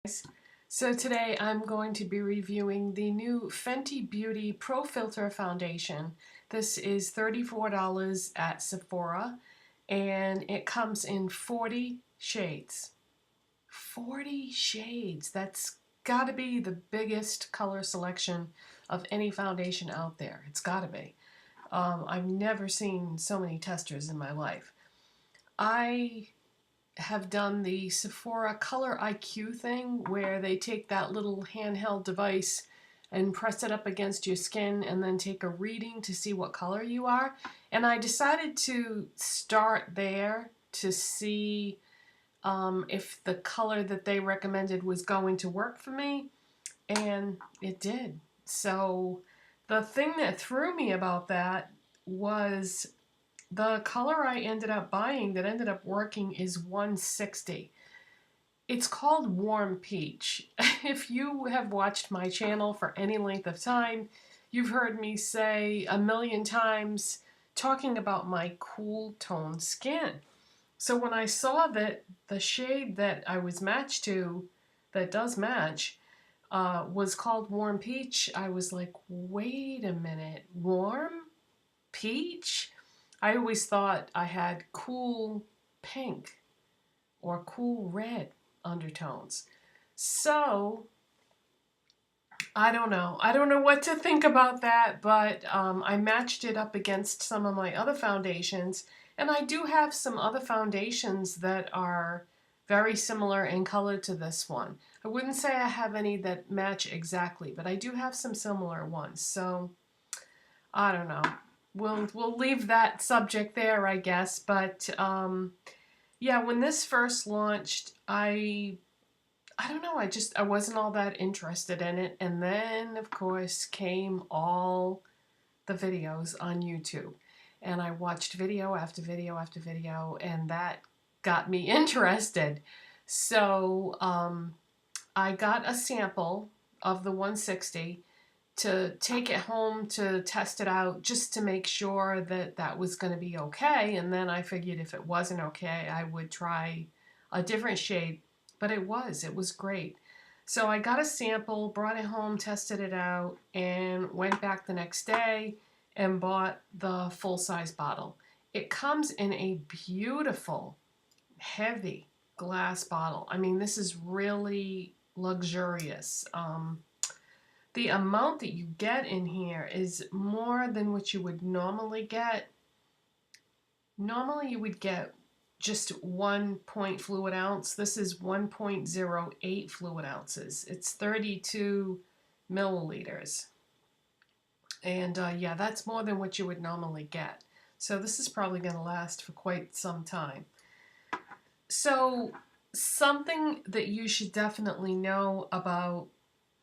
So today I'm going to be reviewing the new Fenty Beauty Pro Filter Foundation. This is $34 at Sephora and it comes in 40 shades. 40 shades! That's gotta be the biggest color selection of any foundation out there. It's gotta be. I've never seen so many testers in my life. I have done the Sephora Color IQ thing where they take that little handheld device and press it up against your skin and then take a reading to see what color you are. And I decided to start there to see if the color that they recommended was going to work for me, and it did. So the thing that threw me about that was the color I ended up buying that ended up working is 160. It's called Warm Peach. If you have watched my channel for any length of time, you've heard me say a million times talking about my cool tone skin. So when I saw that the shade that I was matched to, that does match, was called Warm Peach, I was like, wait a minute, Warm Peach? I always thought I had cool pink or cool red undertones. So, I don't know. I don't know what to think about that, but I matched it up against some of my other foundations, and I do have some other foundations that are very similar in color to this one. I wouldn't say I have any that match exactly, but I do have some similar ones, so I don't know. We'll leave that subject there, I guess. But yeah, when this first launched, I don't know. I wasn't all that interested in it, and then of course came all the videos on YouTube, and I watched video after video after video, and that got me interested. So I got a sample of the 160 to take it home to test it out just to make sure that that was going to be okay. And then I figured if it wasn't okay, I would try a different shade. But it was great. So I got a sample, brought it home, tested it out, and went back the next day and bought the full-size bottle. It comes in a beautiful, heavy glass bottle. I mean, this is really luxurious. The amount that you get in here is more than what you would normally get. Normally you would get just 1 point fluid ounce. This is 1.08 fluid ounces. It's 32 milliliters. And yeah, that's more than what you would normally get. So this is probably going to last for quite some time. So something that you should definitely know about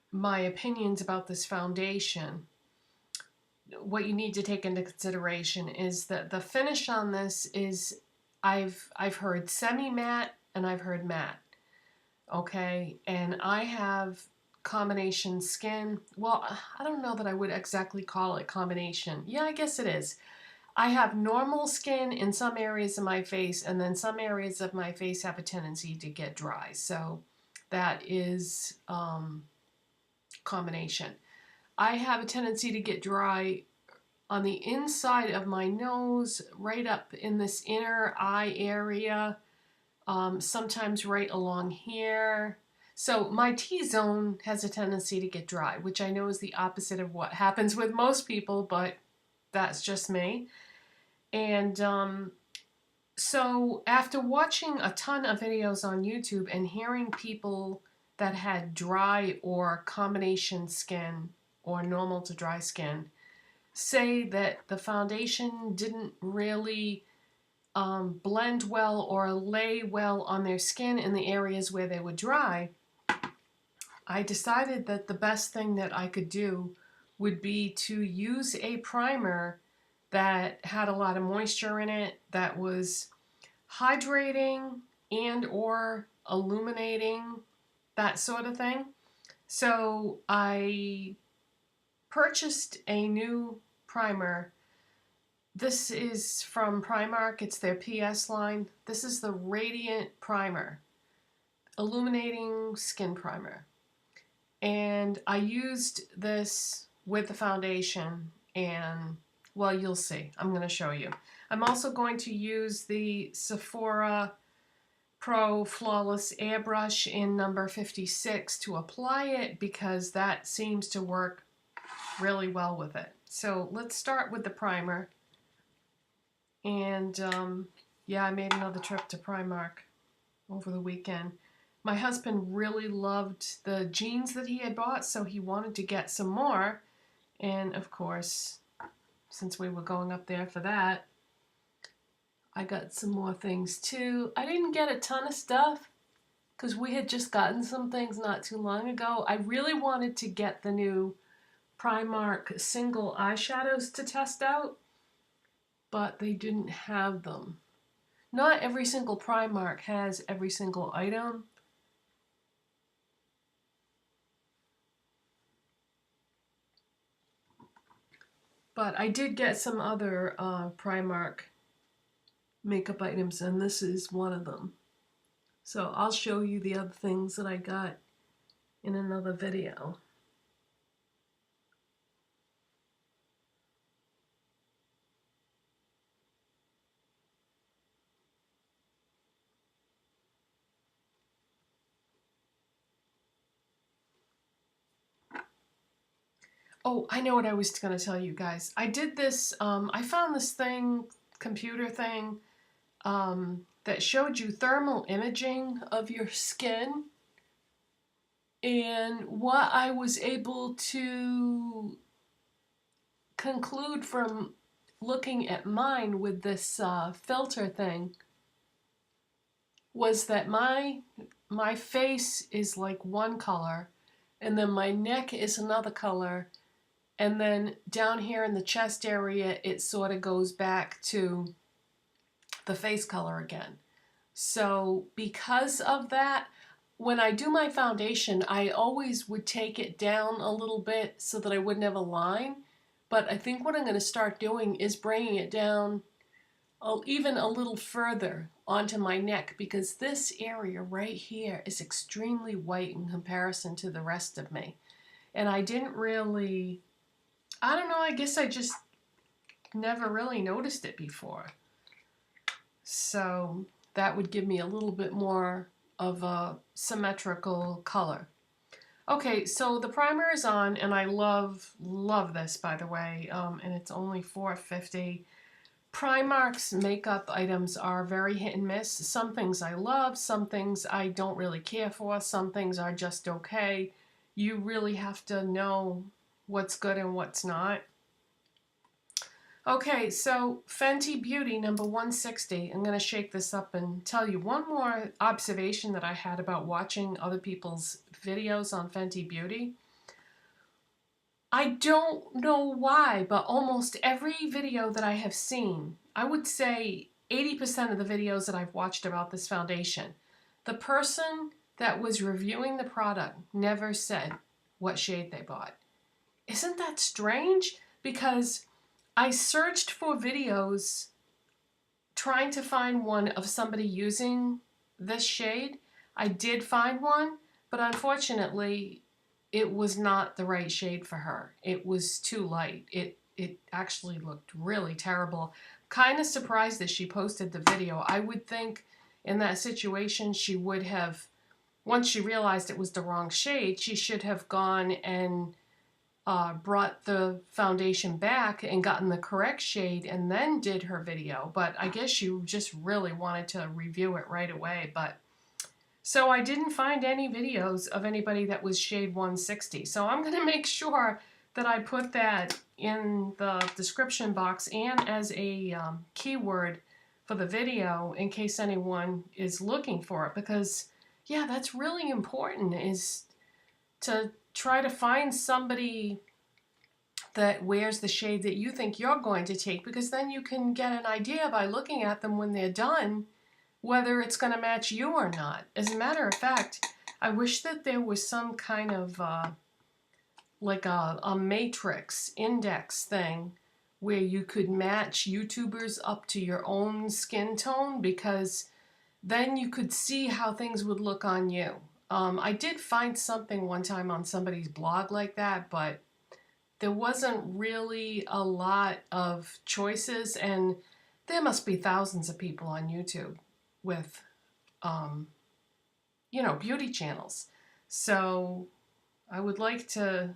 my opinions about this foundation, what you need to take into consideration is that the finish on this is, I've heard semi-matte and I've heard matte, okay? And I have combination skin. Well, I don't know that I would exactly call it combination. Yeah, I guess it is. I have normal skin in some areas of my face, and then some areas of my face have a tendency to get dry. So that is combination. I have a tendency to get dry on the inside of my nose, right up in this inner eye area, sometimes right along here. So my T-zone has a tendency to get dry, which I know is the opposite of what happens with most people, but that's just me. And so after watching a ton of videos on YouTube and hearing people that had dry or combination skin or normal to dry skin say that the foundation didn't really blend well or lay well on their skin in the areas where they were dry, I decided that the best thing that I could do would be to use a primer that had a lot of moisture in it, that was hydrating and or illuminating, that sort of thing. So I purchased a new primer. This is from Primark. It's their PS line. This is the Radiant Primer. Illuminating Skin Primer. And I used this with the foundation, and well, you'll see. I'm going to show you. I'm also going to use the Sephora Pro Flawless Airbrush in number 56 to apply it because that seems to work really well with it. So let's start with the primer. And yeah, I made another trip to Primark over the weekend. My husband really loved the jeans that he had bought, so he wanted to get some more. And of course, since we were going up there for that, I got some more things too. I didn't get a ton of stuff because we had just gotten some things not too long ago. I really wanted to get the new Primark single eyeshadows to test out, but they didn't have them. Not every single Primark has every single item. But I did get some other Primark makeup items, and this is one of them. So I'll show you the other things that I got in another video. Oh, I know what I was going to tell you guys. I did this, I found this thing, computer thing, that showed you thermal imaging of your skin. And what I was able to conclude from looking at mine with this Filt'R thing was that my face is like one color, and then my neck is another color, and then down here in the chest area it sort of goes back to the face color again. So because of that, when I do my foundation, I always would take it down a little bit so that I wouldn't have a line. But I think what I'm going to start doing is bringing it down even a little further onto my neck, because this area right here is extremely white in comparison to the rest of me. And I didn't really, I don't know, I guess I just never really noticed it before. So that would give me a little bit more of a symmetrical color. Okay, so the primer is on, and I love this, by the way, and it's only $4.50. Primark's makeup items are very hit and miss. Some things I love, some things I don't really care for, some things are just okay. You really have to know what's good and what's not. Okay, so Fenty Beauty number 160. I'm going to shake this up and tell you one more observation that I had about watching other people's videos on Fenty Beauty. I don't know why, but almost every video that I have seen, I would say 80% of the videos that I've watched about this foundation, the person that was reviewing the product never said what shade they bought. Isn't that strange? Because I searched for videos trying to find one of somebody using this shade. I did find one, but unfortunately it was not the right shade for her. It was too light. It actually looked really terrible. Kind of surprised that she posted the video. I would think in that situation she would have, once she realized it was the wrong shade, she should have gone and brought the foundation back and gotten the correct shade and then did her video. But I guess she just really wanted to review it right away. But so I didn't find any videos of anybody that was shade 160. So I'm going to make sure that I put that in the description box and as a keyword for the video in case anyone is looking for it. Because, yeah, that's really important, is to try to find somebody that wears the shade that you think you're going to take, because then you can get an idea by looking at them when they're done whether it's going to match you or not. As a matter of fact, I wish that there was some kind of like a matrix index thing where you could match YouTubers up to your own skin tone, because then you could see how things would look on you. I did find something one time on somebody's blog like that, but there wasn't really a lot of choices, and there must be thousands of people on YouTube with, you know, beauty channels. So I would like to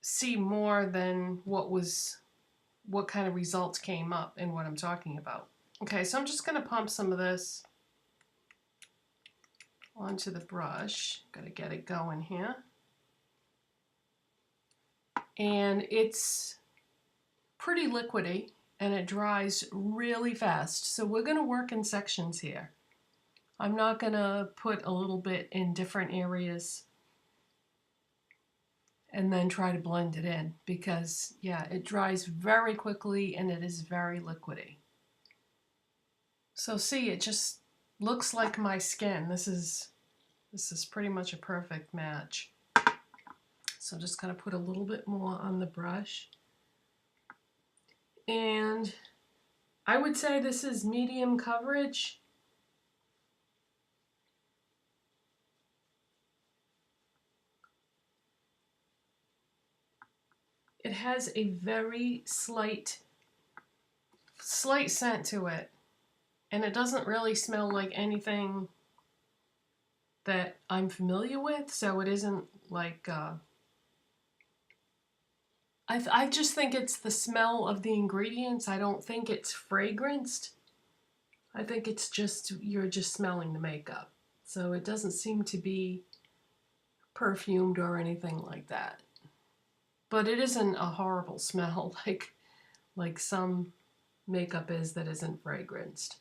see more than what kind of results came up in what I'm talking about. Okay, so I'm just going to pump some of this onto the brush. Got to get it going here. And it's pretty liquidy and it dries really fast. So we're going to work in sections here. I'm not going to put a little bit in different areas and then try to blend it in, because yeah, it dries very quickly and it is very liquidy. So see, it just looks like my skin. This is pretty much a perfect match. So I'm just going to put a little bit more on the brush. And I would say this is medium coverage. It has a very slight scent to it. And it doesn't really smell like anything that I'm familiar with. So it isn't like... I just think it's the smell of the ingredients. I don't think it's fragranced. I think it's just, you're just smelling the makeup. So it doesn't seem to be perfumed or anything like that. But it isn't a horrible smell like some makeup is that isn't fragranced.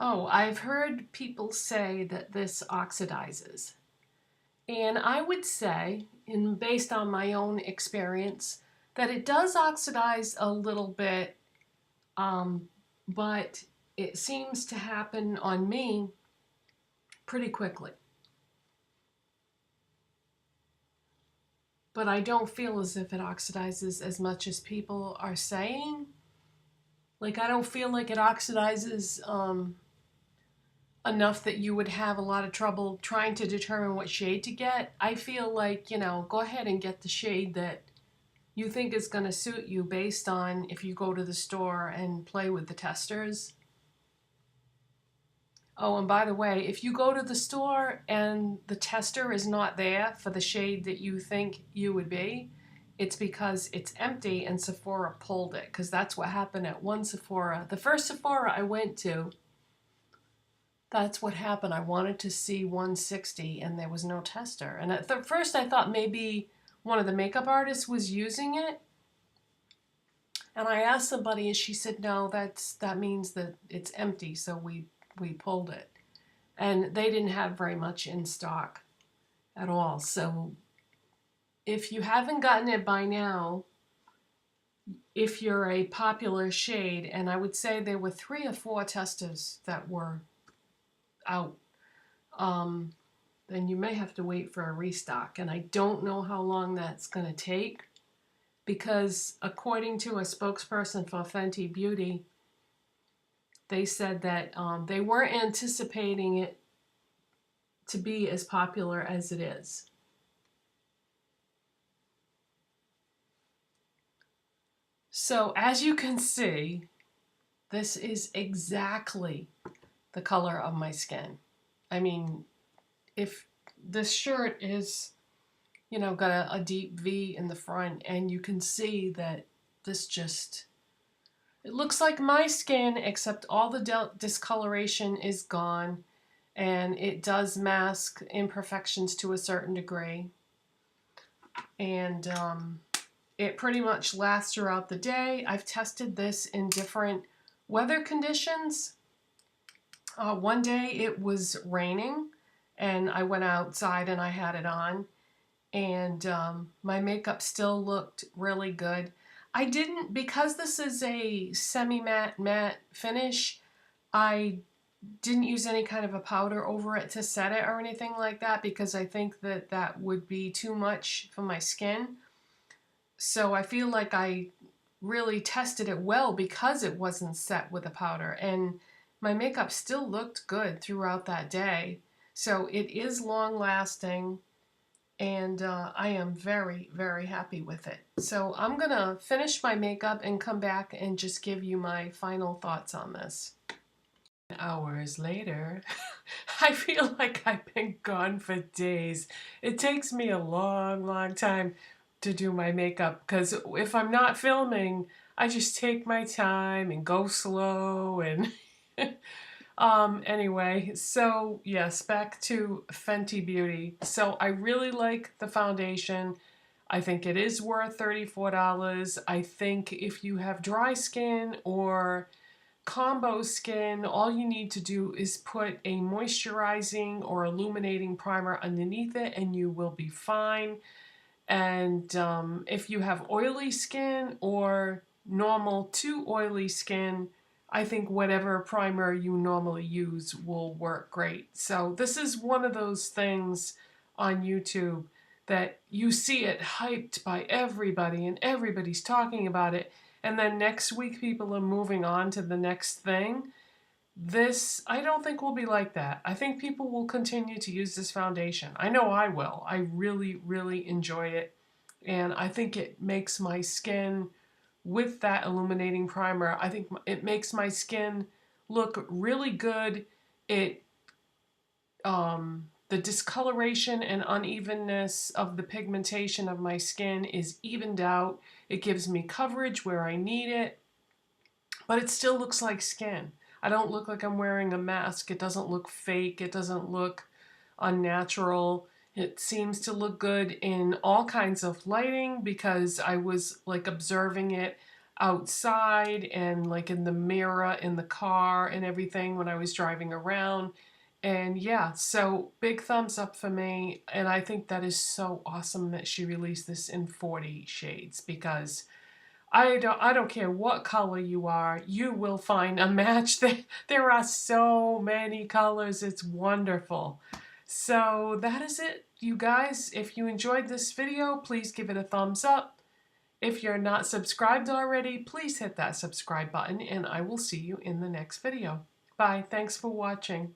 Oh, I've heard people say that this oxidizes. And I would say, based on my own experience, that it does oxidize a little bit, but it seems to happen on me pretty quickly. But I don't feel as if it oxidizes as much as people are saying. Like, I don't feel like it oxidizes enough that you would have a lot of trouble trying to determine what shade to get. I feel like, you know, go ahead and get the shade that you think is going to suit you based on if you go to the store and play with the testers. Oh, and by the way, if you go to the store and the tester is not there for the shade that you think you would be, it's because it's empty and Sephora pulled it, because that's what happened at one Sephora. The first Sephora I went to, that's what happened. I wanted to see 160 and there was no tester. And at first I thought maybe one of the makeup artists was using it. And I asked somebody and she said, no, that means that it's empty, so we pulled it. And they didn't have very much in stock at all. So if you haven't gotten it by now, if you're a popular shade, and I would say there were 3 or 4 testers that were out, then you may have to wait for a restock. And I don't know how long that's going to take, because according to a spokesperson for Fenty Beauty, they said that they weren't anticipating it to be as popular as it is. So as you can see, this is exactly the color of my skin. I mean, if this shirt is, you know, got a deep V in the front, and you can see that this just, it looks like my skin, except all the discoloration is gone, and it does mask imperfections to a certain degree. And it pretty much lasts throughout the day. I've tested this in different weather conditions. One day it was raining and I went outside and I had it on, and my makeup still looked really good. I didn't, because this is a semi-matte matte finish, I didn't use any kind of a powder over it to set it or anything like that, because I think that that would be too much for my skin. So I feel like I really tested it well because it wasn't set with a powder, and my makeup still looked good throughout that day. So it is long lasting, and I am very, very happy with it. So I'm gonna finish my makeup and come back and just give you my final thoughts on this. Hours later, I feel like I've been gone for days. It takes me a long, long time to do my makeup because if I'm not filming, I just take my time and go slow and anyway, so yes, back to Fenty Beauty. So I really like the foundation. I think it is worth $34. I think if you have dry skin or combo skin, all you need to do is put a moisturizing or illuminating primer underneath it and you will be fine. And if you have oily skin or normal to oily skin, I think whatever primer you normally use will work great. So this is one of those things on YouTube that you see it hyped by everybody and everybody's talking about it, and then next week people are moving on to the next thing. This, I don't think will be like that. I think people will continue to use this foundation. I know I will. I really, really enjoy it. And I think it makes my skin, with that illuminating primer, I think it makes my skin look really good. It, the discoloration and unevenness of the pigmentation of my skin is evened out. It gives me coverage where I need it, but it still looks like skin. I don't look like I'm wearing a mask. It doesn't look fake. It doesn't look unnatural. It seems to look good in all kinds of lighting because I was like observing it outside and like in the mirror in the car and everything when I was driving around. And yeah, so big thumbs up for me. And I think that is so awesome that she released this in 40 shades, because I don't care what color you are, you will find a match. There are so many colors, it's wonderful. So that is it, you guys. If you enjoyed this video, please give it a thumbs up. If you're not subscribed already, please hit that subscribe button, and I will see you in the next video. Bye, thanks for watching.